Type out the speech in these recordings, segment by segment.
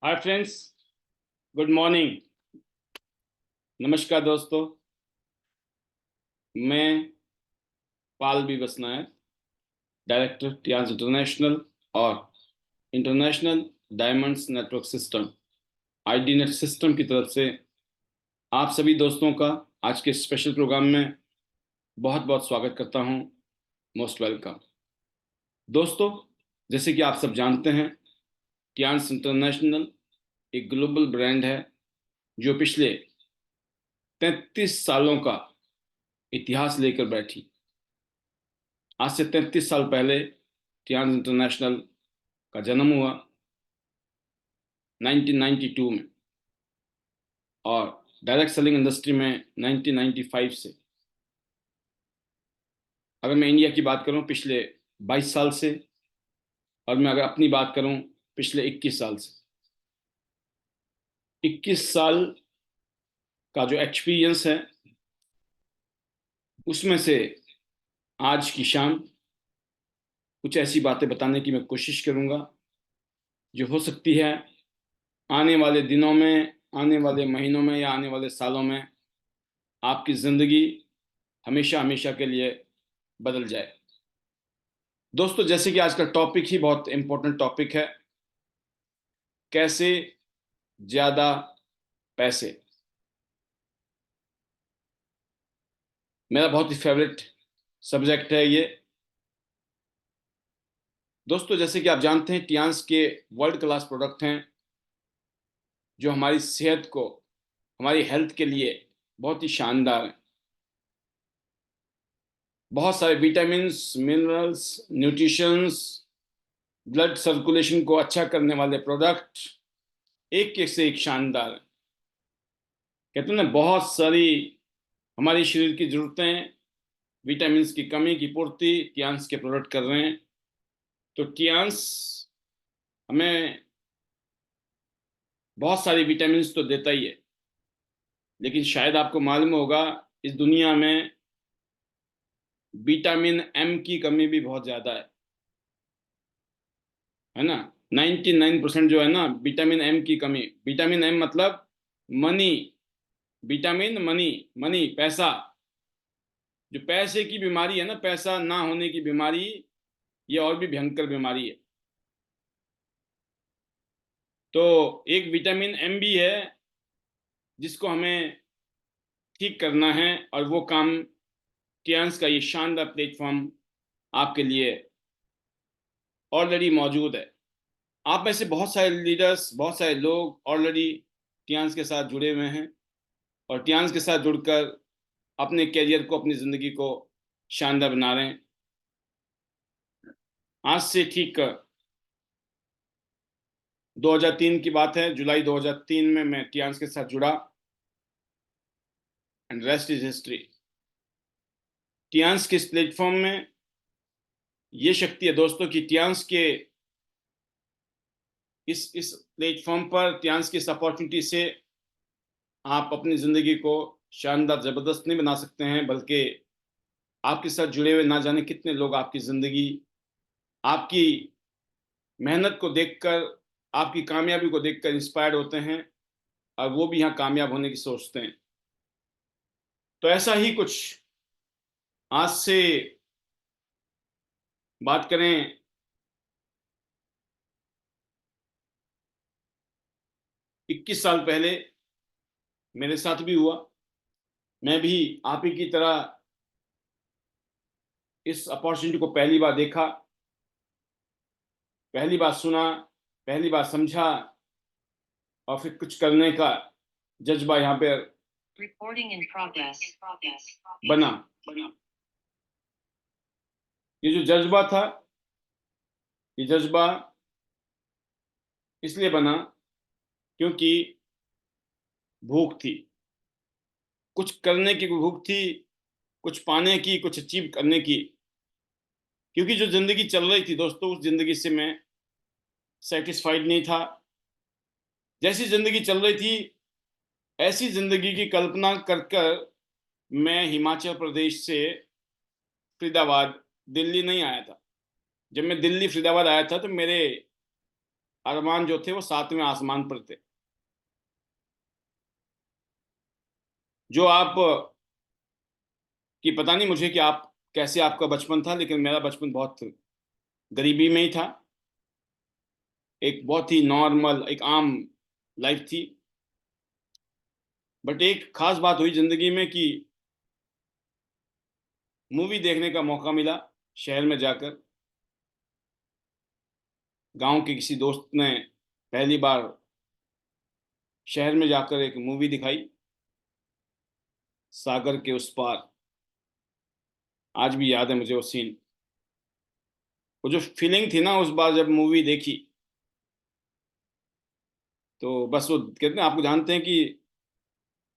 Hi friends, good morning. नमस्कार दोस्तों। मैं पाल बी बसनायक, डायरेक्टर टियांस इंटरनेशनल और international diamonds network system ID net system की तरफ से आप सभी दोस्तों का आज के स्पेशल प्रोग्राम में बहुत बहुत स्वागत करता हूं। मोस्ट वेलकम दोस्तों। जैसे कि आप सब जानते हैं, टियांस इंटरनेशनल एक ग्लोबल ब्रांड है जो पिछले 33 सालों का इतिहास लेकर बैठी। आज से 33 साल पहले टियांस इंटरनेशनल का जन्म हुआ 1992 में, और डायरेक्ट सेलिंग इंडस्ट्री में 1995 से। अगर मैं इंडिया की बात करूं पिछले 22 साल से, और मैं अगर अपनी बात करूं पिछले 21 साल से। 21 साल का जो एक्सपीरियंस है उसमें से आज की शाम कुछ ऐसी बातें बताने की मैं कोशिश करूंगा जो हो सकती है आने वाले दिनों में, आने वाले महीनों में या आने वाले सालों में आपकी जिंदगी हमेशा हमेशा के लिए बदल जाए। दोस्तों, जैसे कि आज का टॉपिक ही बहुत इंपॉर्टेंट टॉपिक है, कैसे ज्यादा पैसे। मेरा बहुत ही फेवरेट सब्जेक्ट है ये। दोस्तों, जैसे कि आप जानते हैं, टियांस के वर्ल्ड क्लास प्रोडक्ट हैं जो हमारी सेहत को, हमारी हेल्थ के लिए बहुत ही शानदार हैं। बहुत सारे vitamins, minerals, nutritions, blood circulation को अच्छा करने वाले प्रोडक्ट एक एक से एक शानदार है। कहते हैं ना, बहुत सारी हमारी शरीर की जरूरतें, विटामिन्स की कमी की पूर्ति टियांस के प्रोडक्ट कर रहे हैं। तो टियांस हमें बहुत सारी विटामिन्स तो देता ही है, लेकिन शायद आपको मालूम होगा इस दुनिया में विटामिन एम की कमी भी बहुत ज्यादा है ना। 99% जो है ना, विटामिन एम की कमी। विटामिन एम मतलब मनी, विटामिन मनी, मनी पैसा। जो पैसे की बीमारी है ना, पैसा ना होने की बीमारी, ये और भी भयंकर बीमारी है। तो एक विटामिन एम भी है जिसको हमें ठीक करना है, और वो काम टियांस का ये शानदार प्लेटफॉर्म आपके लिए ऑलरेडी मौजूद है। आप में से बहुत सारे लीडर्स, बहुत सारे लोग ऑलरेडी टियांस के साथ जुड़े हुए हैं, और टियांस के साथ जुड़कर अपने करियर को, अपनी जिंदगी को शानदार बना रहे हैं। आज से ठीक 2003 की बात है, जुलाई 2003 में मैं टियांस के साथ जुड़ा, and rest is history. Tiens के इस प्लेटफॉर्म में ये शक्ति है दोस्तों कि टियांस के इस प्लेटफॉर्म पर, टियांस की इस अपॉर्चुनिटी से आप अपनी जिंदगी को शानदार, जबरदस्त नहीं बना सकते हैं, बल्कि आपके साथ जुड़े हुए ना जाने कितने लोग आपकी जिंदगी, आपकी मेहनत को देखकर, आपकी कामयाबी को देखकर इंस्पायर्ड होते हैं, और वो भी यहाँ कामयाब होने की सोचते हैं। तो ऐसा ही कुछ आज से बात करें, 21 साल पहले मेरे साथ भी हुआ। मैं भी आप ही की तरह इस अपॉर्चुनिटी को पहली बार देखा, पहली बार सुना, पहली बार समझा, और फिर कुछ करने का जज्बा यहाँ पे बना। ये जो जज्बा था, ये जज्बा इसलिए बना क्योंकि भूख थी, कुछ करने की भूख थी, कुछ पाने की, कुछ अचीव करने की। क्योंकि जो जिंदगी चल रही थी दोस्तों, उस जिंदगी से मैं सेटिस्फाइड नहीं था। जैसी जिंदगी चल रही थी, ऐसी जिंदगी की कल्पना कर कर मैं हिमाचल प्रदेश से फरीदाबाद, दिल्ली नहीं आया था। जब मैं दिल्ली फरीदाबाद आया था तो मेरे अरमान जो थे वो 7वें आसमान पर थे। जो आप कि पता नहीं मुझे कि आप कैसे आपका बचपन था, लेकिन मेरा बचपन बहुत गरीबी में ही था। एक बहुत ही नॉर्मल, एक आम लाइफ थी। बट एक खास बात हुई जिंदगी में कि मूवी देखने का मौका मिला शहर में जाकर। गांव के किसी दोस्त ने पहली बार शहर में जाकर एक मूवी दिखाई, सागर के उस पार। आज भी याद है मुझे वो सीन। वो जो फीलिंग थी ना उस बार जब मूवी देखी, तो बस वो कहते हैं, आपको जानते हैं कि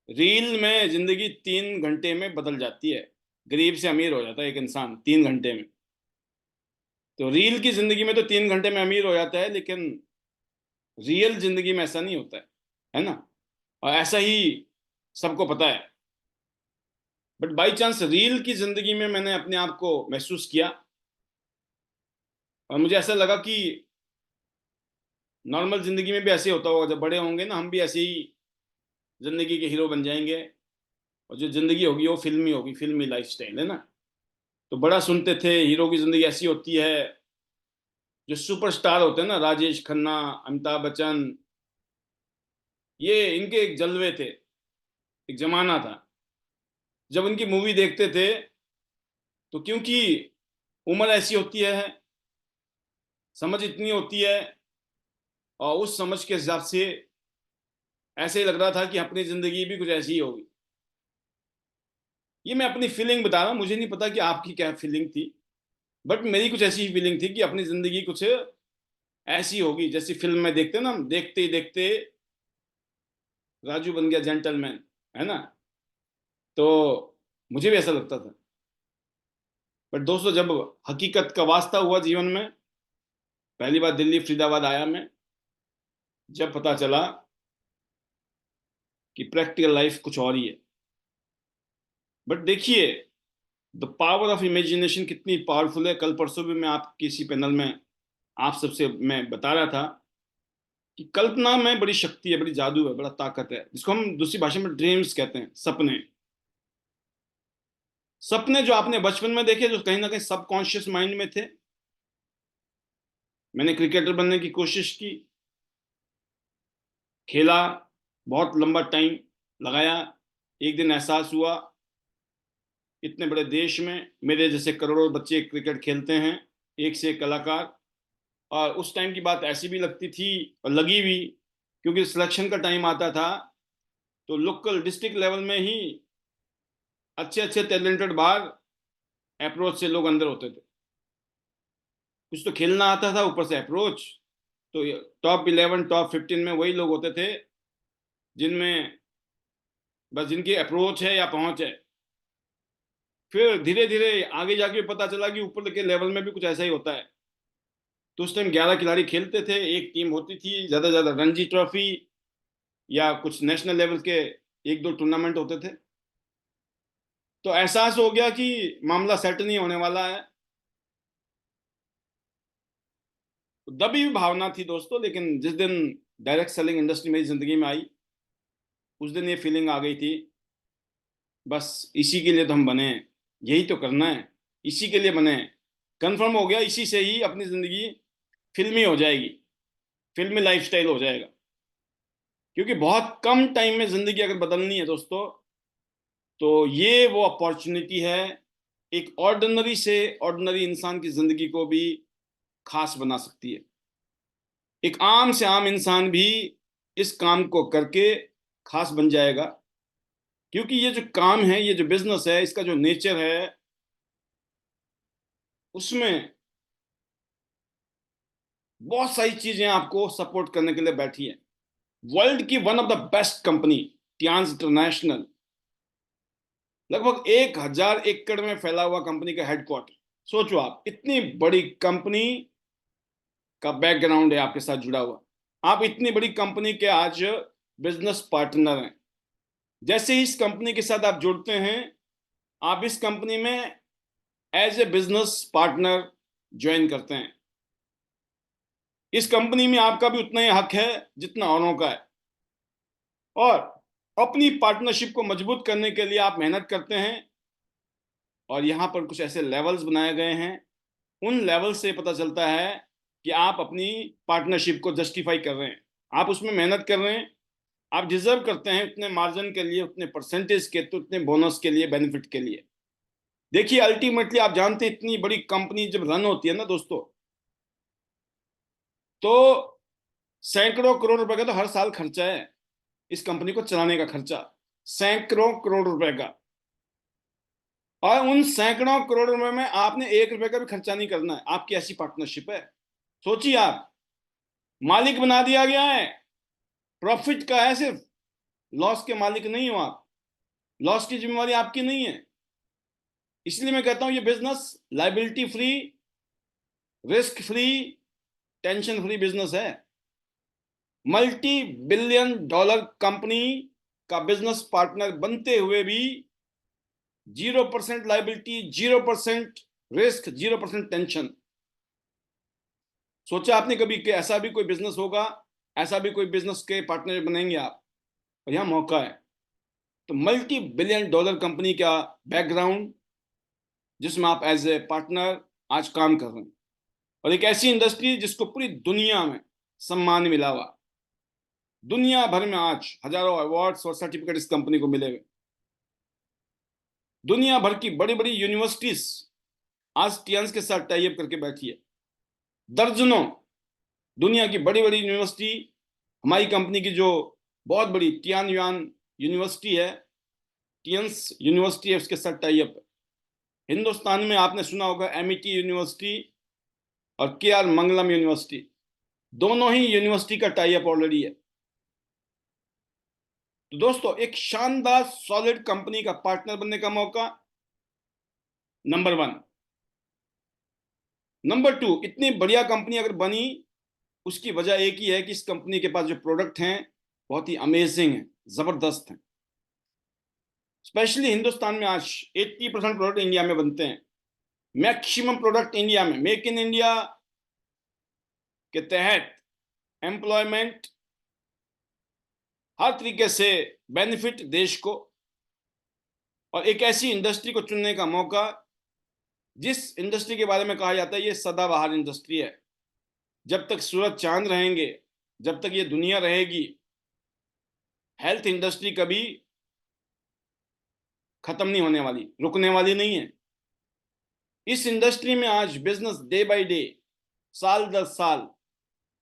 रील में जिंदगी 3 घंटे में बदल जाती है। गरीब से अमीर हो जाता है एक इंसान 3 घंटे में। तो रील की जिंदगी में तो 3 घंटे में अमीर हो जाता है, लेकिन रियल जिंदगी में ऐसा नहीं होता है ना। और ऐसा ही सबको पता है। बट बाई चांस रील की जिंदगी में मैंने अपने आप को महसूस किया, और मुझे ऐसा लगा कि नॉर्मल जिंदगी में भी ऐसे होता होगा। जब बड़े होंगे ना, हम भी ऐसे ही जिंदगी के हीरो बन जाएंगे। और जो जिंदगी होगी वो फिल्मी होगी, फिल्मी लाइफस्टाइल है ना। तो बड़ा सुनते थे हीरो की जिंदगी ऐसी होती है। जो सुपरस्टार होते हैं ना, राजेश खन्ना, अमिताभ बच्चन, ये इनके एक जलवे थे। एक जमाना था जब इनकी मूवी देखते थे, तो क्योंकि उम्र ऐसी होती है, समझ इतनी होती है, और उस समझ के हिसाब से ऐसे ही लग रहा था कि अपनी जिंदगी भी कुछ ऐसी ही होगी। ये मैं अपनी फीलिंग बता रहा हूँ, मुझे नहीं पता कि आपकी क्या फीलिंग थी। बट मेरी कुछ ऐसी ही फीलिंग थी कि अपनी जिंदगी कुछ ऐसी होगी जैसी फिल्म में देखते हैं ना, हम देखते ही देखते राजू बन गया जेंटलमैन, है ना। तो मुझे भी ऐसा लगता था। बट दोस्तों, जब हकीकत का वास्ता हुआ जीवन में, पहली बार दिल्ली फरीदाबाद आया मैं, जब पता चला कि प्रैक्टिकल लाइफ कुछ और ही है। बट देखिए, द पावर ऑफ इमेजिनेशन कितनी पावरफुल है। कल परसों भी मैं आप किसी पैनल में आप सबसे मैं बता रहा था कि कल्पना में बड़ी शक्ति है, बड़ी जादू है, बड़ा ताकत है, जिसको हम दूसरी भाषा में ड्रीम्स कहते हैं, सपने। सपने जो आपने बचपन में देखे, जो कहीं ना कहीं सबकॉन्शियस माइंड में थे। मैंने क्रिकेटर बनने की कोशिश की, खेला, बहुत लंबा टाइम लगाया। एक दिन एहसास हुआ, इतने बड़े देश में मेरे जैसे करोड़ों बच्चे क्रिकेट खेलते हैं, एक से एक कलाकार। और उस टाइम की बात ऐसी भी लगती थी, और लगी भी, क्योंकि सिलेक्शन का टाइम आता था तो लोकल डिस्ट्रिक्ट लेवल में ही अच्छे अच्छे टैलेंटेड बाहर, अप्रोच से लोग अंदर होते थे। कुछ तो खेलना आता था, ऊपर से अप्रोच। तो टॉप 11 टॉप 15 में वही लोग होते थे जिनमें बस जिनकी अप्रोच है या पहुंच है। फिर धीरे धीरे आगे जाके पता चला कि ऊपर के लेवल में भी कुछ ऐसा ही होता है। तो उस टाइम 11 खिलाड़ी खेलते थे, एक टीम होती थी, ज्यादा से ज्यादा रणजी ट्रॉफी या कुछ नेशनल लेवल के एक दो टूर्नामेंट होते थे। तो एहसास हो गया कि मामला सेट नहीं होने वाला है। तो दबी हुई भावना थी दोस्तों, लेकिन जिस दिन डायरेक्ट सेलिंग इंडस्ट्री मेरी जिंदगी में आई, उस दिन ये फीलिंग आ गई थी, बस इसी के लिए तो हम बने हैं, यही तो करना है, इसी के लिए बने हैं। कंफर्म हो गया, इसी से ही अपनी जिंदगी फिल्मी हो जाएगी, फिल्मी लाइफस्टाइल हो जाएगा। क्योंकि बहुत कम टाइम में जिंदगी अगर बदलनी है दोस्तों, तो ये वो अपॉर्चुनिटी है, एक ऑर्डिनरी से ऑर्डिनरी इंसान की जिंदगी को भी खास बना सकती है। एक आम से आम इंसान भी इस काम को करके खास बन जाएगा। क्योंकि ये जो काम है, ये जो बिजनेस है, इसका जो नेचर है, उसमें बहुत सारी चीजें आपको सपोर्ट करने के लिए बैठी है। वर्ल्ड की one of the best company, Tiens international, लगभग 1,000 एकड़ में फैला हुआ कंपनी का हेडक्वार्टर। सोचो आप, इतनी बड़ी कंपनी का बैकग्राउंड है आपके साथ जुड़ा हुआ। आप इतनी बड़ी कंपनी के आज बिजनेस पार्टनर हैं। जैसे ही इस कंपनी के साथ आप जुड़ते हैं, आप इस कंपनी में as a business partner join करते हैं। इस कंपनी में आपका भी उतना ही हक है जितना औरों का है, और अपनी पार्टनरशिप को मजबूत करने के लिए आप मेहनत करते हैं। और यहाँ पर कुछ ऐसे लेवल्स बनाए गए हैं, उन लेवल से पता चलता है कि आप अपनी पार्टनरशिप को जस्टिफाई कर रहे हैं, आप उसमें मेहनत कर रहे हैं, आप डिजर्व करते हैं उतने मार्जिन के लिए, उतने परसेंटेज के, तो उतने बोनस के लिए, बेनिफिट के लिए। देखिए अल्टीमेटली आप जानते हैं इतनी बड़ी कंपनी जब रन होती है ना दोस्तों, तो सैकड़ों करोड़ रुपए का तो हर साल खर्चा है इस कंपनी को चलाने का, खर्चा सैकड़ों करोड़ रुपए का। और उन सैकड़ों करोड़ रुपए में आपने 1 रुपए का भी खर्चा नहीं करना है, आपकी ऐसी पार्टनरशिप है। सोचिए, आप मालिक बना दिया गया है, प्रॉफिट का है सिर्फ, लॉस के मालिक नहीं हो आप, लॉस की जिम्मेवारी आपकी नहीं है। इसलिए मैं कहता हूं ये business liability free, risk free, tension free business है। मल्टी बिलियन डॉलर कंपनी का बिजनेस पार्टनर बनते हुए भी 0% लाइबिलिटी, 0% रिस्क, 0% टेंशन। सोचा आपने कभी कि ऐसा भी कोई बिजनेस होगा, ऐसा भी कोई बिजनेस के पार्टनर बनेंगे आप? और यहां मौका है। तो मल्टी बिलियन डॉलर कंपनी का बैकग्राउंड, जिसमें आप एज ए पार्टनर आज काम कर रहे हैं, और एक ऐसी इंडस्ट्री जिसको पूरी दुनिया में सम्मान मिला हुआ, दुनिया भर में आज हजारों अवार्ड्स और सर्टिफिकेट इस कंपनी को मिले हुए। दुनिया भर की बड़ी बड़ी यूनिवर्सिटीज आज टियंस के साथ टाई अप करके बैठी है। दर्जनों दुनिया की बड़ी बड़ी यूनिवर्सिटी हमारी कंपनी की, जो बहुत बड़ी टियान युआन यूनिवर्सिटी है, टियंस यूनिवर्सिटी है, उसके साथ टाई अप है। हिंदुस्तान में आपने सुना होगा एमईटी यूनिवर्सिटी और के आर मंगलम यूनिवर्सिटी, दोनों ही यूनिवर्सिटी का टाई अप ऑलरेडी है। तो दोस्तों एक शानदार सॉलिड कंपनी का पार्टनर बनने का मौका, नंबर 1। नंबर 2, इतनी बढ़िया कंपनी अगर बनी, उसकी वजह एक ही है कि इस कंपनी के पास जो प्रोडक्ट हैं बहुत ही अमेजिंग है, जबरदस्त है। स्पेशली हिंदुस्तान में आज 80% प्रोडक्ट इंडिया में बनते हैं। मैक्सिमम प्रोडक्ट इंडिया में, मेक इन इंडिया के तहत एम्प्लॉयमेंट, हर तरीके से बेनिफिट देश को, और एक ऐसी इंडस्ट्री को चुनने का मौका जिस इंडस्ट्री के बारे में कहा जाता है ये सदाबहार इंडस्ट्री है। जब तक सूरज चांद रहेंगे, जब तक ये दुनिया रहेगी, हेल्थ इंडस्ट्री कभी खत्म नहीं होने वाली, रुकने वाली नहीं है। इस इंडस्ट्री में आज बिजनेस डे बाय डे, साल दर साल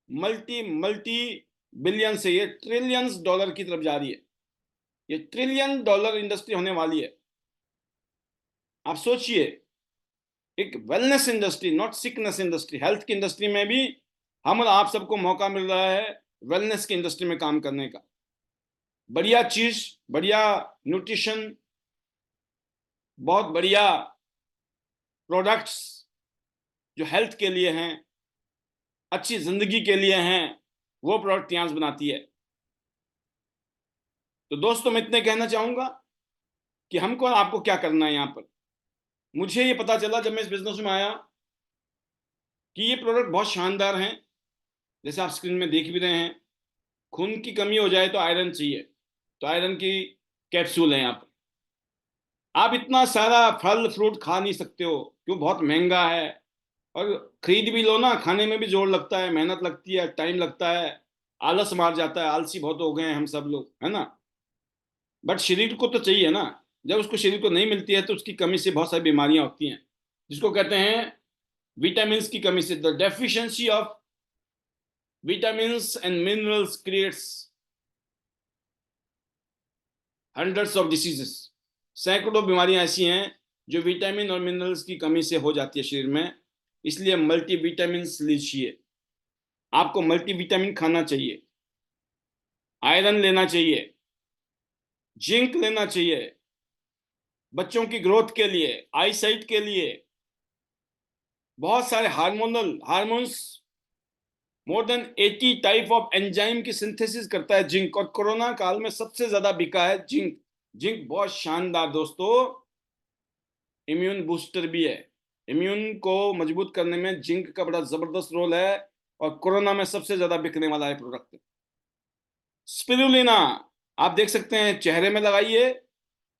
मल्टी मल्टी बिलियन से ये ट्रिलियंस डॉलर की तरफ जा रही है। ये ट्रिलियन डॉलर इंडस्ट्री होने वाली है। आप सोचिए, एक wellness industry, not sickness industry, health की इंडस्ट्री में भी हम और आप सबको मौका मिल रहा है वेलनेस की इंडस्ट्री में काम करने का। बढ़िया चीज, बढ़िया न्यूट्रिशन, बहुत बढ़िया प्रोडक्ट्स जो हेल्थ के लिए हैं, अच्छी जिंदगी के लिए हैं, वो प्रोडक्ट टियांस बनाती है। तो दोस्तों मैं इतने कहना चाहूंगा कि हमको और आपको क्या करना है यहाँ पर। मुझे ये पता चला जब मैं इस बिजनेस में आया कि ये प्रोडक्ट बहुत शानदार हैं, जैसे आप स्क्रीन में देख भी रहे हैं। खून की कमी हो जाए तो आयरन चाहिए, तो आयरन की कैप्सूल है यहाँ पर। आप इतना सारा फल फ्रूट खा नहीं सकते हो, क्यों, बहुत महंगा है, और खरीद भी लो ना, खाने में भी जोर लगता है, मेहनत लगती है, टाइम लगता है, आलस मार जाता है, आलसी बहुत हो गए हैं हम सब लोग, है ना। बट शरीर को तो चाहिए ना, जब उसको शरीर को नहीं मिलती है तो उसकी कमी से बहुत सारी बीमारियां होती हैं, जिसको कहते हैं विटामिन की कमी से। The deficiency of vitamins and minerals creates hundreds of diseases. सैकड़ों बीमारियां ऐसी हैं जो विटामिन और मिनरल्स की कमी से हो जाती है शरीर में। इसलिए मल्टी विटामिन लीजिए, आपको मल्टी विटामिन खाना चाहिए, आयरन लेना चाहिए, जिंक लेना चाहिए, बच्चों की ग्रोथ के लिए, आईसाइट के लिए। बहुत सारे hormones, more than 80 type of enzyme की सिंथेसिस करता है जिंक, और कोरोना काल में सबसे ज्यादा बिका है जिंक। जिंक बहुत शानदार दोस्तों इम्यून बूस्टर भी है। इम्यून को मजबूत करने में जिंक का बड़ा जबरदस्त रोल है। और कोरोना में सबसे ज्यादा बिकने वाला है प्रोडक्ट स्पिरुलिना। आप देख सकते हैं, चेहरे में लगाइए,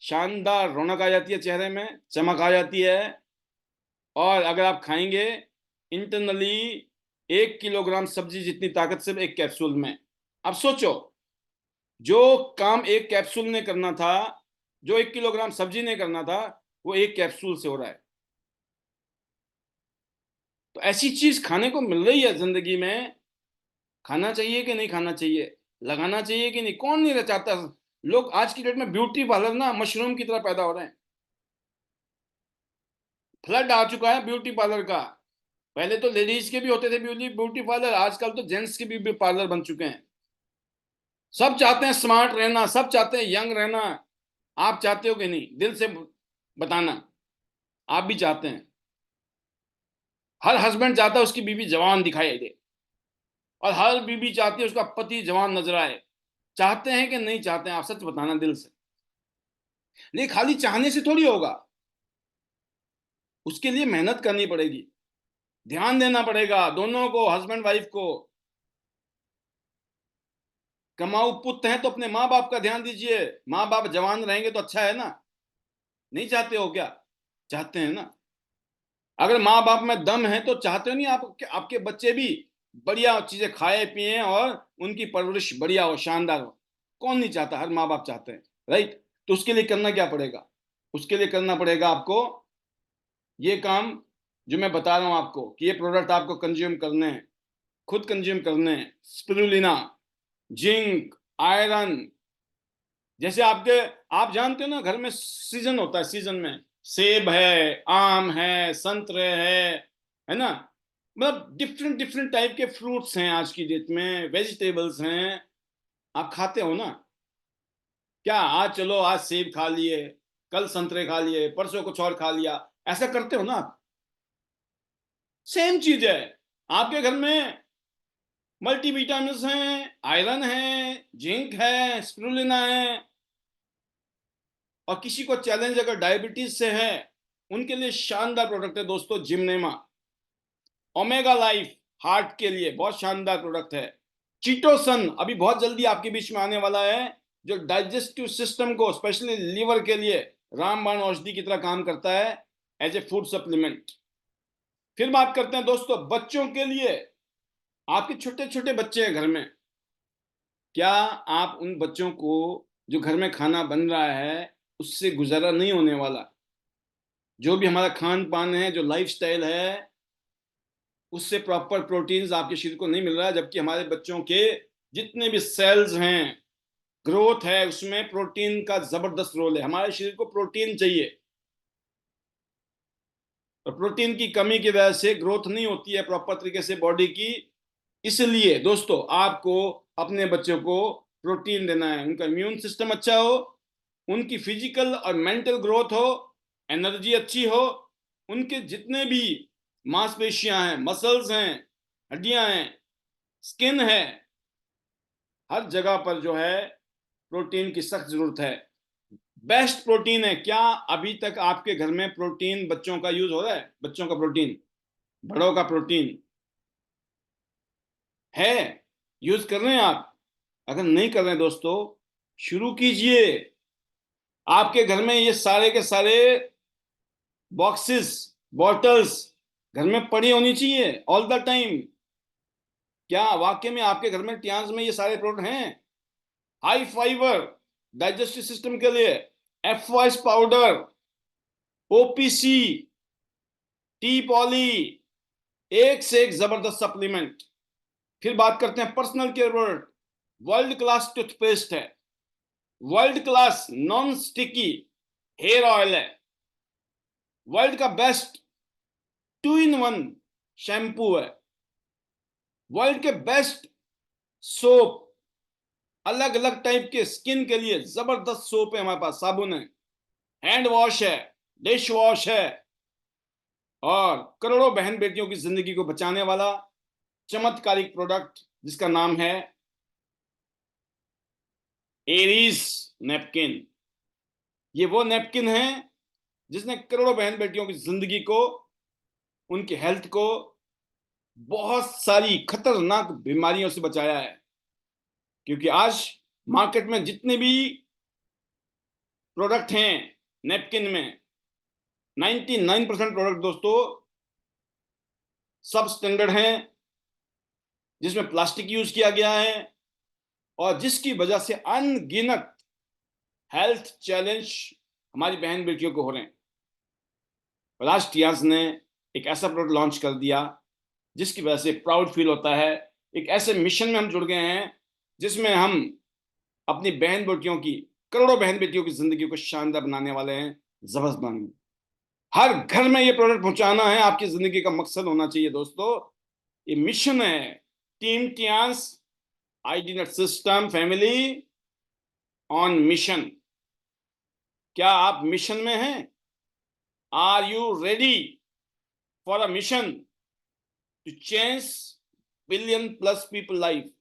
शानदार रौनक आ जाती है, चेहरे में चमक आ जाती है। और अगर आप खाएंगे इंटरनली 1 किलोग्राम सब्जी जितनी ताकत सिर्फ एक कैप्सूल में। अब सोचो, जो काम एक कैप्सूल ने करना था, जो 1 किलोग्राम सब्जी ने करना था, वो एक कैप्सूल से हो रहा है। तो ऐसी चीज खाने को मिल रही है जिंदगी में, खाना चाहिए कि नहीं खाना चाहिए, लगाना चाहिए कि नहीं, कौन नहीं चाहता। लोग आज की डेट में ब्यूटी पार्लर ना मशरूम की तरह पैदा हो रहे हैं। फ्लड आ चुका है ब्यूटी पार्लर का। पहले तो लेडीज के भी होते थे ब्यूटी ब्यूटी पार्लर, आजकल तो जेंट्स के भी पार्लर बन चुके हैं। सब चाहते हैं स्मार्ट रहना, सब चाहते हैं यंग रहना। आप चाहते हो कि नहीं, दिल से बताना। आप भी चाहते हैं। हर हस्बैंड चाहता है उसकी बीवी जवान दिखाई दे, और हर बीवी चाहती है उसका पति जवान नजर आए। चाहते हैं कि नहीं चाहते हैं, आप सच बताना दिल से। नहीं, खाली चाहने से थोड़ी होगा, उसके लिए मेहनत करनी पड़ेगी, ध्यान देना पड़ेगा दोनों को, हस्बैंड वाइफ को। कमाऊ पुत्र हैं तो अपने माँ बाप का ध्यान दीजिए। माँ बाप जवान रहेंगे तो अच्छा है ना। नहीं चाहते हो क्या? चाहते हैं ना। अगर माँ बाप में दम है तो चाहते हो नहीं आप, आपके बच्चे भी बढ़िया चीजें खाए पिए और उनकी परवरिश बढ़िया हो, शानदार हो। कौन नहीं चाहता, हर माँ बाप चाहते हैं। राइट। तो उसके लिए करना क्या पड़ेगा? उसके लिए करना पड़ेगा आपको ये काम जो मैं बता रहा हूं आपको, कि ये प्रोडक्ट आपको कंज्यूम करने हैं, खुद कंज्यूम करने हैं। Spirulina, zinc, iron. जैसे आपके, आप जानते हो ना, घर में सीजन होता है, सीजन में सेब है, आम है, संतरे है ना। मतलब डिफरेंट डिफरेंट टाइप के फ्रूट्स हैं आज की डेट में, वेजिटेबल्स हैं। आप खाते हो ना? क्या आज चलो आज सेब खा लिए, कल संतरे खा लिए, परसों कुछ और खा लिया, ऐसा करते हो ना आप? सेम चीज है। आपके घर में मल्टीविटामिन्स हैं, आयरन है, जिंक है, स्पिरुलिना है। और किसी को चैलेंज अगर डायबिटीज से है, उनके लिए शानदार प्रोडक्ट है दोस्तों, जिमनेमा। ओमेगा लाइफ, हार्ट के लिए बहुत शानदार प्रोडक्ट है। चीटोसन अभी बहुत जल्दी आपके बीच में आने वाला है, जो डाइजेस्टिव सिस्टम को, स्पेशली लीवर के लिए रामबाण औषधि की तरह काम करता है, एज ए फूड सप्लीमेंट। फिर बात करते हैं दोस्तों बच्चों के लिए। आपके छोटे छोटे बच्चे हैं घर में, क्या आप उन बच्चों को, जो घर में खाना बन रहा है उससे गुजारा नहीं होने वाला, जो भी हमारा खान पान है, जो लाइफस्टाइल है, उससे प्रॉपर प्रोटीन्स आपके शरीर को नहीं मिल रहा है, जबकि हमारे बच्चों के जितने भी सेल्स हैं, ग्रोथ है, उसमें प्रोटीन का जबरदस्त रोल है। हमारे शरीर को प्रोटीन चाहिए, और प्रोटीन की कमी की वजह से ग्रोथ नहीं होती है प्रॉपर तरीके से बॉडी की। इसलिए दोस्तों आपको अपने बच्चों को प्रोटीन देना है, उनका इम्यून सिस्टम अच्छा हो, उनकी फिजिकल और मेंटल ग्रोथ हो, एनर्जी अच्छी हो, उनके जितने भी मांसपेशियां हैं, मसल्स हैं, हड्डियां हैं, स्किन है, हर जगह पर जो है प्रोटीन की सख्त जरूरत है। बेस्ट प्रोटीन है क्या? अभी तक आपके घर में प्रोटीन बच्चों का यूज हो रहा है? बच्चों का प्रोटीन, बड़ों का प्रोटीन है, यूज कर रहे हैं आप? अगर नहीं कर रहे हैं दोस्तों, शुरू कीजिए। आपके घर में ये सारे के सारे बॉक्सेस, बॉटल्स घर में पड़ी होनी चाहिए ऑल द टाइम। क्या वाकई में आपके घर में टियान्स में ये सारे प्रोडक्ट हैं? हाई फाइबर, डाइजेस्टिव सिस्टम के लिए, एफ वाइस पाउडर, ओपीसी, टी पॉली, एक से एक जबरदस्त सप्लीमेंट। फिर बात करते हैं personal care product. World class toothpaste है, world class non sticky hair oil है, वर्ल्ड का बेस्ट 2 in 1 शैम्पू है, वर्ल्ड के बेस्ट सोप, अलग अलग टाइप के स्किन के लिए जबरदस्त सोप है हमारे पास, साबुन है, हैंड वॉश है, डिश वॉश है, और करोड़ों बहन बेटियों की जिंदगी को बचाने वाला चमत्कारिक प्रोडक्ट जिसका नाम है एरीज नेपकिन। ये वो नेपकिन है जिसने करोड़ों बहन बेटियों की जिंदगी को, उनकी हेल्थ को बहुत सारी खतरनाक बीमारियों से बचाया है। क्योंकि आज मार्केट में जितने भी प्रोडक्ट हैं नेपकिन में, 99% प्रोडक्ट दोस्तों सब स्टैंडर्ड हैं, जिसमें प्लास्टिक यूज किया गया है, और जिसकी वजह से अनगिनत हेल्थ चैलेंज हमारी बहन बेटियों को हो रहे हैं। राज टियाज ने एक ऐसा प्रोडक्ट लॉन्च कर दिया जिसकी वजह से प्राउड फील होता है। एक ऐसे मिशन में हम जुड़ गए हैं जिसमें हम अपनी बहन बेटियों की, करोड़ों बहन बेटियों की जिंदगी को शानदार बनाने वाले हैं, जबरदस्त बनाने। हर घर में ये प्रोडक्ट पहुंचाना है, आपकी जिंदगी का मकसद होना चाहिए दोस्तों। ये मिशन है team Tiens ID net system family on mission. क्या आप मिशन में हैं? Are you ready for a mission to change billion plus people life?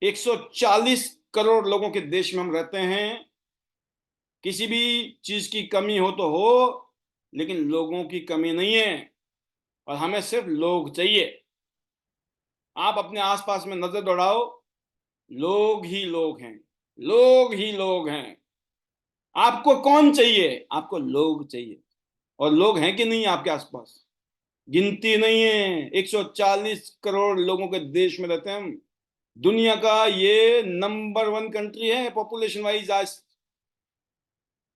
140 crore लोगों के देश में हम रहते हैं। किसी भी चीज की कमी हो तो हो, लेकिन लोगों की कमी नहीं है, और हमें सिर्फ लोग चाहिए। आप अपने आसपास में नजर दौड़ाओ, लोग ही लोग हैं, लोग ही लोग हैं। आपको कौन चाहिए? आपको लोग चाहिए। और लोग हैं कि नहीं आपके आसपास? गिनती नहीं है। 140 करोड़ लोगों के देश में रहते हैं हम। दुनिया का ये नंबर 1 कंट्री है पॉपुलेशन वाइज। आज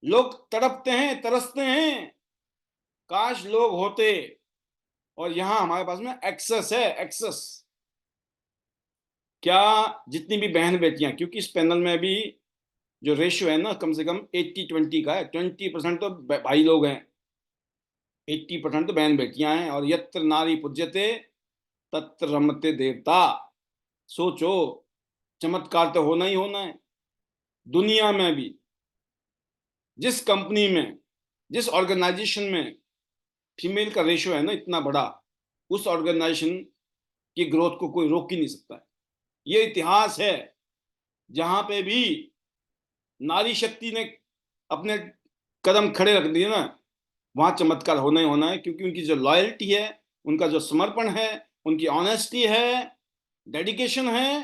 लोग तड़पते हैं, तरसते हैं, काश लोग होते। और यहां हमारे पास में एक्सेस है, एक्सेस। क्या जितनी भी बहन बेटियां, क्योंकि इस पैनल में भी जो रेशियो है ना, कम से कम 80-20 का है। 20% तो भाई लोग हैं, 80% तो बहन बेटियां हैं। और यत्र नारी पूज्यते तत्र रमते देवता। सोचो, चमत्कार तो होना ही होना है। दुनिया में भी जिस कंपनी में, जिस ऑर्गेनाइजेशन में फीमेल का रेशियो है ना इतना बड़ा, उस ऑर्गेनाइजेशन की ग्रोथ को कोई रोक ही नहीं सकता है। ये इतिहास है। जहां पे भी नारी शक्ति ने अपने कदम खड़े रख दिए ना, वहां चमत्कार होना ही होना है। क्योंकि उनकी जो लॉयल्टी है, उनका जो समर्पण है, उनकी ऑनेस्टी है, डेडिकेशन है,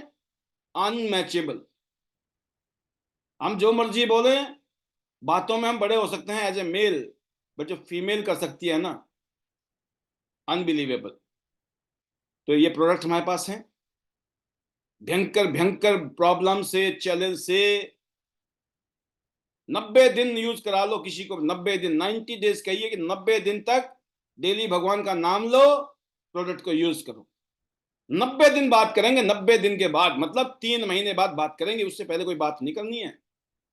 अनमैचेबल। हम जो मर्जी बोले, बातों में हम बड़े हो सकते हैं एज ए मेल, बट जो फीमेल कर सकती है ना, अनबिलीवेबल। तो ये प्रोडक्ट हमारे पास है। भयंकर भयंकर प्रॉब्लम से, चैलेंज से 90 दिन यूज करा लो किसी को। 90 दिन, 90 डेज कहिए कि 90 दिन तक डेली भगवान का नाम लो, प्रोडक्ट को यूज करो। 90 दिन बात करेंगे, 90 दिन के बाद मतलब 3 महीने बाद बात करेंगे, उससे पहले कोई बात नहीं करनी है।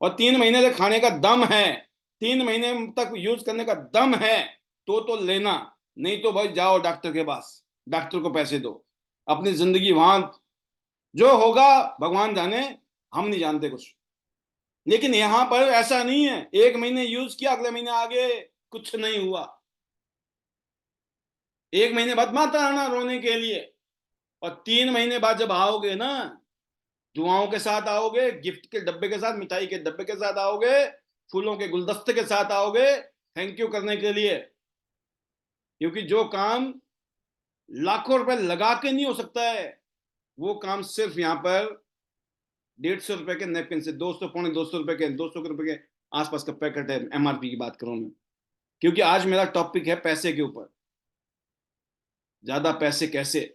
और 3 महीने तक खाने का दम है, 3 महीने तक यूज करने का दम है, तो लेना। नहीं तो भाई जाओ डॉक्टर के पास, डॉक्टर को पैसे दो, अपनी जिंदगी वहां जो होगा भगवान जाने, हम नहीं जानते कुछ। लेकिन यहां पर ऐसा नहीं है, 1 महीने यूज किया, अगले महीने आगे कुछ नहीं हुआ। 1 महीने बाद मत आना रोने के लिए। और 3 महीने बाद जब आओगे ना, दुआओं के साथ आओगे, गिफ्ट के डब्बे के साथ, मिठाई के डब्बे के साथ आओगे, फूलों के गुलदस्ते के साथ आओगे, थैंक यू करने के लिए। क्योंकि जो काम लाखों रुपए लगा के नहीं हो सकता है, वो काम सिर्फ यहां पर 150 रुपए के नेपकिन से, 200, पौने 200 रुपए के, 200 रुपए के आसपास का पैकेट है। एमआरपी की बात करूं मैं, क्योंकि आज मेरा टॉपिक है पैसे के ऊपर। ज्यादा पैसे कैसे,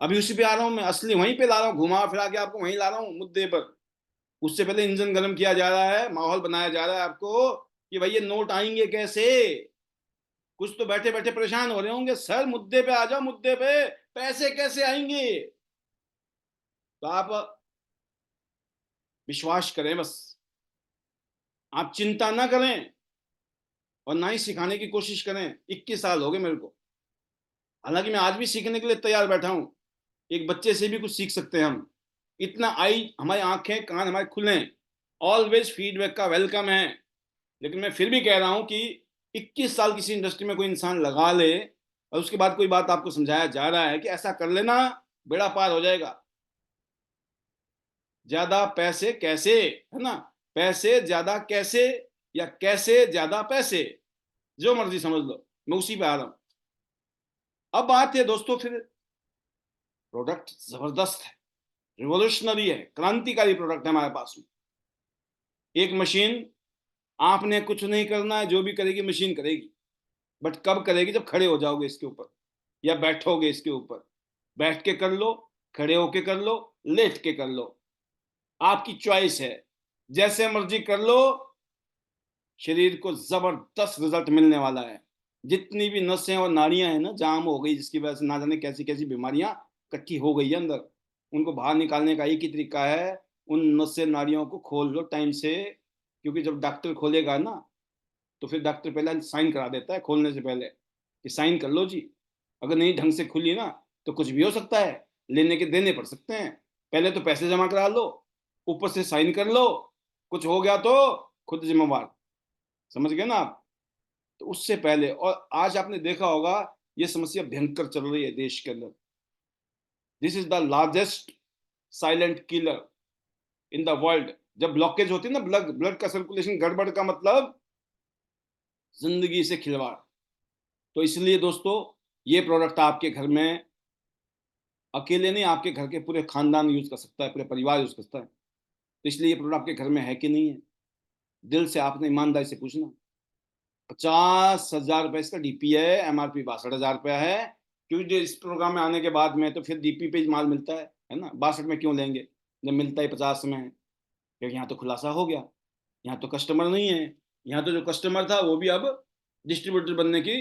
अभी उसी पे आ रहा हूं मैं, असली वहीं पे ला रहा हूं, घुमा फिरा के आपको वहीं ला रहा हूं मुद्दे पर। उससे पहले इंजन गर्म किया जा रहा है, माहौल बनाया जा रहा है आपको कि भाई ये नोट आएंगे कैसे। कुछ तो बैठे बैठे परेशान हो रहे होंगे, सर मुद्दे पे आ जाओ, मुद्दे पे, पैसे कैसे आएंगे। तो आप विश्वास करें बस, आप चिंता ना करें, और ना ही सिखाने की कोशिश करें। 21 साल हो गए मेरे को, हालांकि मैं आज भी सीखने के लिए तैयार बैठा हूं। एक बच्चे से भी कुछ सीख सकते हैं हम। इतना आई हमारी आंखें कान हमारे खुले, ऑलवेज फीडबैक का वेलकम है। लेकिन मैं फिर भी कह रहा हूं कि 21 साल किसी इंडस्ट्री में कोई इंसान लगा ले, और उसके बाद कोई बात आपको समझाया जा रहा है कि ऐसा कर लेना, बेड़ा पार हो जाएगा। ज्यादा पैसे कैसे, है ना, पैसे ज्यादा कैसे, या कैसे ज्यादा पैसे, जो मर्जी समझ लो, मैं उसी पे आ रहा हूं। अब बात है दोस्तों, फिर प्रोडक्ट जबरदस्त है, रिवोल्यूशनरी है, क्रांतिकारी प्रोडक्ट है हमारे पास में। एक मशीन, आपने कुछ नहीं करना है, जो भी करेगी मशीन करेगी। बट कब करेगी? जब खड़े हो जाओगे इसके ऊपर या बैठोगे इसके ऊपर। बैठ के कर लो, खड़े होके कर लो, लेट के कर लो, आपकी चॉइस है, जैसे मर्जी कर लो। शरीर को जबरदस्त रिजल्ट मिलने वाला है। जितनी भी नसें और नाड़ियां हैं ना, जाम हो गई, जिसकी वजह से ना जाने कैसी कैसी बीमारियां इकट्ठी हो गई है अंदर, उनको बाहर निकालने का एक ही तरीका है, उन नसें नाड़ियों को खोल लो टाइम से। क्योंकि जब डॉक्टर खोलेगा ना, तो फिर डॉक्टर पहले साइन करा देता है खोलने से पहले, कि साइन कर लो जी। अगर नहीं ढंग से खुली ना, तो कुछ भी हो सकता है, लेने के देने पड़ सकते हैं। पहले तो पैसे जमा करा लो, ऊपर से साइन कर लो, कुछ हो गया तो खुद जिम्मेवार। समझ गए ना आप? तो उससे पहले, और आज आपने देखा होगा, ये समस्या भयंकर चल रही है देश के अंदर। This is the largest silent killer in the world. जब ब्लॉकेज होती है ना, ब्लड ब्लड का सर्कुलेशन गड़बड़ का मतलब जिंदगी से खिलवाड़। तो इसलिए दोस्तों, ये प्रोडक्ट आपके घर में अकेले नहीं, आपके घर के पूरे खानदान यूज कर सकता है, पूरे परिवार यूज कर सकता है। तो इसलिए ये प्रोडक्ट आपके घर में है कि नहीं है, दिल से आपने ईमानदारी से पूछना। 50,000 रुपए इसका डीपी है, एमआरपी 62,000 रुपया है। क्योंकि इस प्रोग्राम में आने के बाद में तो फिर डीपी पे माल मिलता है ना। 62 में क्यों लेंगे जब मिलता ही 50 में है? क्योंकि यहाँ तो खुलासा हो गया, यहाँ तो कस्टमर नहीं है। यहाँ तो जो कस्टमर था वो भी अब डिस्ट्रीब्यूटर बनने की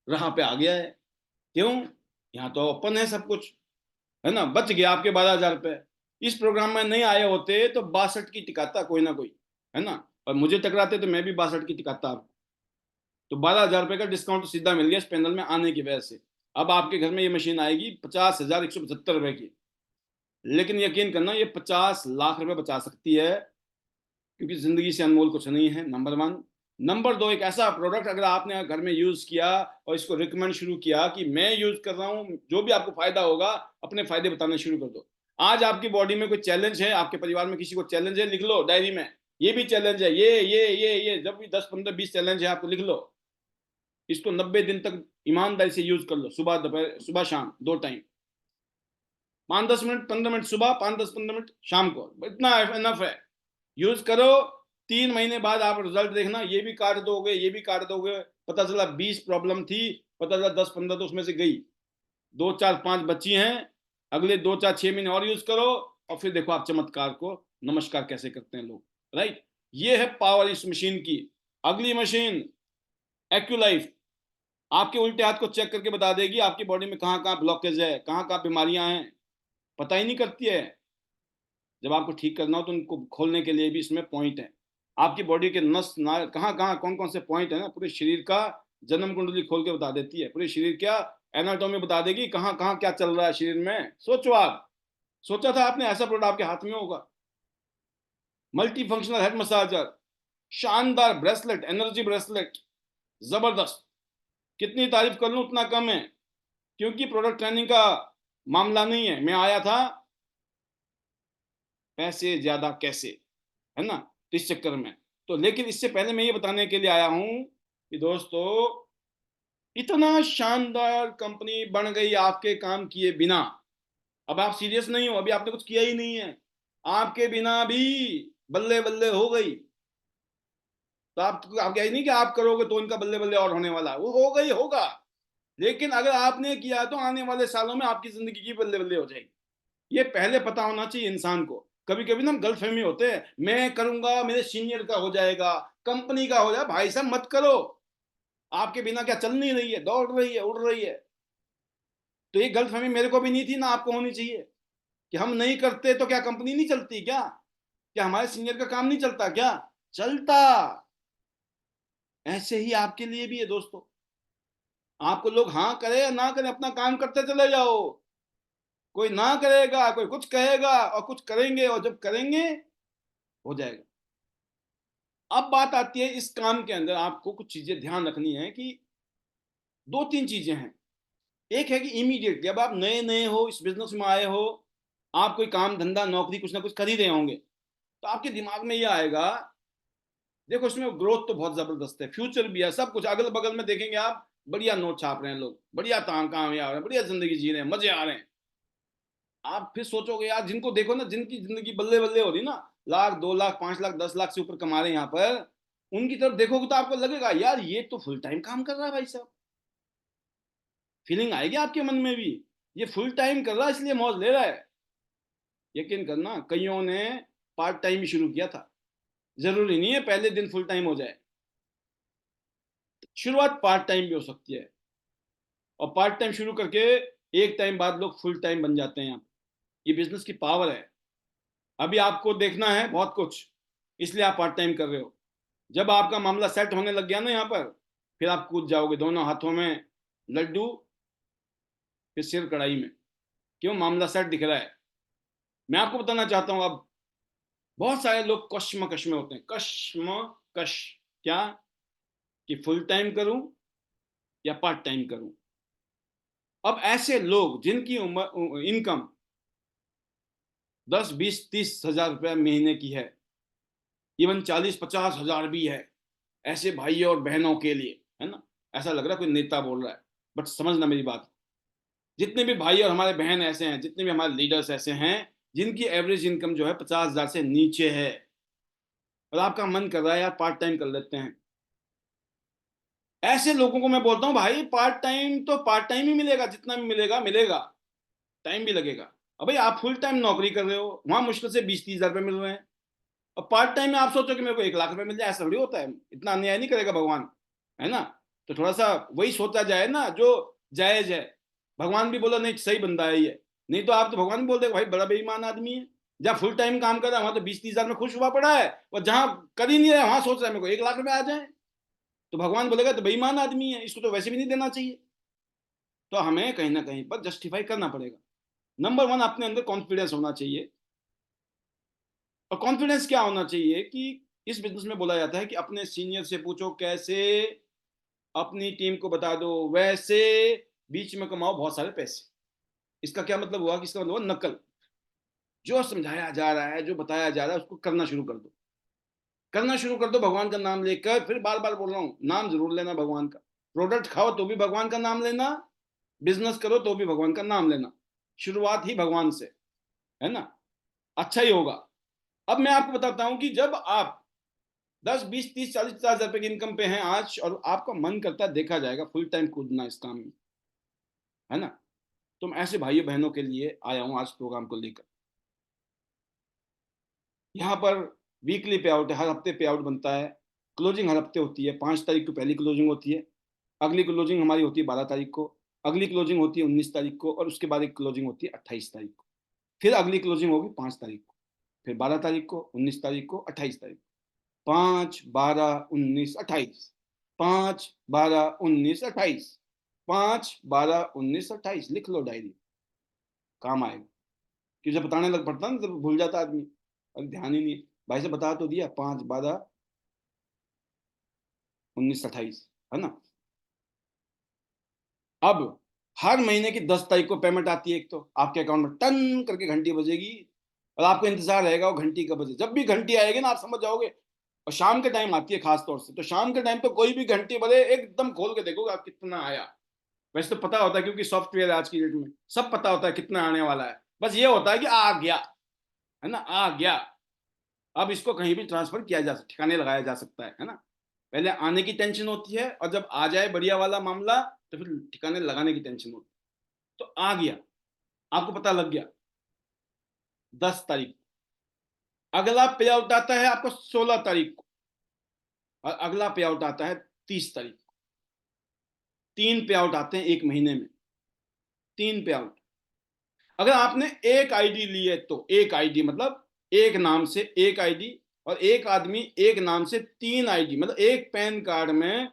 राह पे आ गया है। क्यों? यहाँ तो ओपन है सब कुछ, है ना। बच गया आपके 12,000 रुपये। इस प्रोग्राम में नहीं आए होते तो 62 की टिकाता कोई ना कोई, है ना। और मुझे टकराते तो मैं भी 62 की टिकाता आपको। तो 12,000 रुपये का डिस्काउंट तो सीधा मिल गया इस पैनल में आने की वजह से। अब आपके घर में ये मशीन आएगी 50,175 रुपए की। लेकिन यकीन करना, ये 50 लाख रुपए बचा सकती है, क्योंकि जिंदगी से अनमोल कुछ नहीं है, नंबर वन। नंबर दो, एक ऐसा प्रोडक्ट अगर आपने घर में यूज किया और इसको रिकमेंड शुरू किया कि मैं यूज कर रहा हूं, जो भी आपको फायदा होगा अपने फायदे बताने शुरू कर दो। आज आपकी बॉडी में कोई चैलेंज है, आपके परिवार में किसी को चैलेंज है, लिख लो डायरी में। ये भी चैलेंज है, ये जब भी 10 15 20 चैलेंज है आपको लिख लो। इसको 90 दिन तक ईमानदारी से यूज कर लो, सुबह दोपहर, सुबह शाम 2 टाइम। 5 10 मिनट 15 मिनट सुबह, 5 10 15 मिनट शाम को, इतना इनफ है। यूज करो, 3 महीने बाद आप रिजल्ट देखना। ये भी काट दोगे, ये भी काट दोगे। पता चला 20 प्रॉब्लम थी, पता चला 10 15 तो उसमें से गई, 2 4 5 बच्ची हैं। अगले 2 4 6 महीने और यूज करो, और फिर देखो आप चमत्कार को नमस्कार कैसे करते हैं लोग। राइट, ये है पावर इस मशीन की। अगली मशीन एक्यूलाइफ, आपके उल्टे हाथ को चेक करके बता देगी आपकी बॉडी में कहाँ कहाँ ब्लॉकेज है, कहाँ कहाँ बीमारियां हैं। पता ही नहीं करती है। जब आपको ठीक करना हो तो उनको खोलने के लिए भी इसमें पॉइंट है। आपकी बॉडी के नस ना कहाँ कहाँ कौन कौन से पॉइंट है ना, पूरे शरीर का जन्म कुंडली खोल के बता देती है। पूरे शरीर क्या एनाटॉमी बता देगी, कहाँ कहाँ क्या चल रहा है शरीर में। सोचो आप, सोचा था आपने ऐसा प्रोडक्ट आपके हाथ में होगा? मल्टी फंक्शनल हेड मसाजर, शानदार ब्रेसलेट, एनर्जी ब्रेसलेट, जबरदस्त। कितनी तारीफ कर लूं उतना कम है, क्योंकि प्रोडक्ट ट्रेनिंग का मामला नहीं है। मैं आया था पैसे ज्यादा कैसे, है ना, तो इस चक्कर में। तो लेकिन इससे पहले मैं ये बताने के लिए आया हूं कि दोस्तों, इतना शानदार कंपनी बन गई आपके काम किए बिना। अब आप सीरियस नहीं हो, अभी आपने कुछ किया ही नहीं है, आपके बिना भी बल्ले बल्ले हो गई। तो आप क्या ही नहीं कि आप करोगे तो इनका बल्ले बल्ले और होने वाला है, वो हो गई होगा। लेकिन अगर आपने किया तो आने वाले सालों में आपकी जिंदगी की बल्ले बल्ले हो जाएगी। ये पहले पता होना चाहिए इंसान को। कभी कभी ना गलतफहमी होते हैं, मैं करूंगा मेरे सीनियर का हो जाएगा, कंपनी का हो जाएगा। भाई साहब मत करो, आपके बिना क्या चल नहीं रही है, दौड़ रही है, उड़ रही है। तो ये गलतफहमी मेरे को भी नहीं थी ना, आपको होनी चाहिए, कि हम नहीं करते तो क्या कंपनी नहीं चलती क्या? क्या हमारे सीनियर का काम नहीं चलता क्या? चलता। ऐसे ही आपके लिए भी है दोस्तों। आपको लोग हाँ करे या ना करे, अपना काम करते चले जाओ। कोई ना करेगा, कोई कुछ कहेगा, और कुछ करेंगे, और जब करेंगे हो जाएगा। अब बात आती है इस काम के अंदर आपको कुछ चीजें ध्यान रखनी है, कि 2 3 चीजें हैं। एक है कि इमीडिएटली अब आप नए नए हो, इस बिजनेस में आए हो, आप कोई काम धंधा नौकरी कुछ ना कुछ कर ही रहे होंगे, तो आपके दिमाग में ये आएगा, देखो इसमें ग्रोथ तो बहुत जबरदस्त है, फ्यूचर भी है, सब कुछ अगल बगल में देखेंगे आप, बढ़िया नोट छाप रहे हैं लोग, बढ़िया कामयाब हो रहे हैं, बढ़िया जिंदगी जी रहे हैं, मजे आ रहे हैं। आप फिर सोचोगे यार, जिनको देखो ना, जिनकी जिंदगी बल्ले बल्ले हो रही ना, लाख 2 लाख 5 लाख 10 लाख से ऊपर कमा रहे हैं यहाँ पर, उनकी तरफ देखोगे तो आपको लगेगा यार ये तो फुल टाइम काम कर रहा है भाई साहब। फीलिंग आएगी आपके मन में भी, ये फुल टाइम कर रहा है इसलिए मौज ले रहा है। यकीन करना, कईयों ने पार्ट टाइम भी शुरू किया था। जरूरी नहीं है पहले दिन फुल टाइम हो जाए, शुरुआत पार्ट टाइम भी हो सकती है, और पार्ट टाइम शुरू करके एक टाइम बाद लोग फुल टाइम बन जाते हैं। ये बिजनेस की पावर है। अभी आपको देखना है बहुत कुछ, इसलिए आप पार्ट टाइम कर रहे हो। जब आपका मामला सेट होने लग गया ना यहाँ पर, फिर आप कूद जाओगे दोनों हाथों में लड्डू, फिर सिर कढ़ाई में। क्यों? मामला सेट दिख रहा है। मैं आपको बताना चाहता हूं, अब बहुत सारे लोग कश्मकश में होते हैं, कश्मकश। क्या? कि फुल टाइम करूं या पार्ट टाइम करूं। अब ऐसे लोग जिनकी उम्र इनकम 10 20 30 हजार रुपया महीने की है, इवन 40 50 हजार भी है, ऐसे भाई और बहनों के लिए, है ना, ऐसा लग रहा है कोई नेता बोल रहा है, बट समझना मेरी बात। जितने भी भाई और हमारे बहन ऐसे हैं, जितने भी हमारे लीडर्स ऐसे हैं जिनकी एवरेज इनकम जो है 50 हजार से नीचे है, और आपका मन कर रहा है यार पार्ट टाइम कर लेते हैं, ऐसे लोगों को मैं बोलता हूँ भाई पार्ट टाइम तो पार्ट टाइम ही मिलेगा, जितना भी मिलेगा मिलेगा, टाइम भी लगेगा। अब भाई आप फुल टाइम नौकरी कर रहे हो, वहां मुश्किल से 20 30 हजार रुपये मिल रहे हैं, और पार्ट टाइम में आप सोचो कि मेरे को 1 लाख रुपए मिल जाए, ऐसा थोड़ी होता है। इतना अन्याय नहीं करेगा भगवान, है ना। तो थोड़ा सा वही सोचा जाए ना जो जायज है। भगवान भी बोला नहीं सही बंदा है ये, नहीं तो आप तो भगवान भी बोल देगा भाई बड़ा बेईमान आदमी है। जहाँ फुल टाइम काम कर रहा है वहां तो 20 30 हजार में खुश हुआ पड़ा है, और जहां कर ही नहीं रहा है वहां सोच रहा है मेरे को 1 लाख रुपए आ जाए, तो भगवान बोलेगा तो बेईमान आदमी है, इसको तो वैसे भी नहीं देना चाहिए। तो हमें कहीं ना कहीं पर जस्टिफाई करना पड़ेगा। नंबर वन, अपने अंदर कॉन्फिडेंस होना चाहिए। और कॉन्फिडेंस क्या होना चाहिए कि इस बिजनेस में बोला जाता है कि अपने सीनियर से पूछो कैसे, अपनी टीम को बता दो वैसे, बीच में कमाओ बहुत सारे पैसे। इसका क्या मतलब हुआ? कि इसका मतलब हुआ नकल। जो समझाया जा रहा है, जो बताया जा रहा है, उसको करना शुरू कर दो। करना शुरू कर दो भगवान का नाम लेकर। फिर बार बार बोल रहा हूं, नाम जरूर लेना भगवान का। प्रोडक्ट खाओ तो भी भगवान का नाम लेना, बिजनेस करो तो भी भगवान का नाम लेना। शुरुआत ही भगवान से, है ना, अच्छा ही होगा। अब मैं आपको बताता हूं कि जब आप 10 20 30 40 50 हजार रुपए की इनकम पे हैं आज, और आपका मन करता है, देखा जाएगा फुल टाइम कूदना इस काम में, है ना, तो मैं ऐसे भाइयों बहनों के लिए आया हूं आज प्रोग्राम को लेकर। यहाँ पर वीकली पे आउट है, हर हफ्ते पे आउट बनता है। क्लोजिंग हर हफ्ते होती है, 5 तारीख को पहली क्लोजिंग होती है, अगली क्लोजिंग हमारी होती है 12 तारीख को, अगली क्लोजिंग होती है 19 तारीख को, और उसके बाद एक क्लोजिंग होती है 28 तारीख को। फिर अगली क्लोजिंग होगी 5 तारीख को, फिर 12 तारीख को, 19 तारीख को, 28 तारीख को। 5 12 19 28, 5 12 19 28, 5 12 19 28, लिख लो डायरी, काम आएगा। कि जब बताने लग पड़ता ना तब भूल जाता आदमी, और ध्यान ही नहीं है। भाई से बता तो दिया, 5 12 19 28, है ना। अब हर महीने की 10 तारीख को पेमेंट आती है, एक तो आपके अकाउंट में टन करके घंटी बजेगी, और आपको इंतजार रहेगा वो घंटी कब बजे। जब भी घंटी आएगी ना आप समझ जाओगे। और शाम के टाइम आती है खास तौर से, तो शाम के टाइम तो कोई भी घंटी बजे एकदम खोल के देखोगे आप कितना आया। वैसे तो पता होता है क्योंकि सॉफ्टवेयर आज की डेट में सब पता होता है कितना आने वाला है, बस ये होता है कि आ गया, है ना, आ गया। अब इसको कहीं भी ट्रांसफर किया जा सकता, ठिकाने लगाया जा सकता है ना। पहले आने की टेंशन होती है, और जब आ जाए बढ़िया वाला मामला तो फिर ठिकाने लगाने की टेंशन होती है। तो आ गया, आपको पता लग गया 10 तारीख, अगला पे आउट आता है आपको 16 तारीख को, और अगला पे आउट आता है 30 तारीख को। 3 पे आउट आते हैं एक महीने में, 3 पे आउट। अगर आपने एक आईडी ली है तो एक आईडी मतलब एक नाम से एक आईडी, और एक आदमी एक नाम से 3 आईडी, मतलब एक पैन कार्ड में,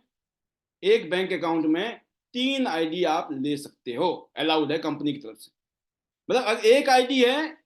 एक बैंक अकाउंट में 3 आईडी आप ले सकते हो, अलाउड है कंपनी की तरफ से। मतलब अगर एक आईडी है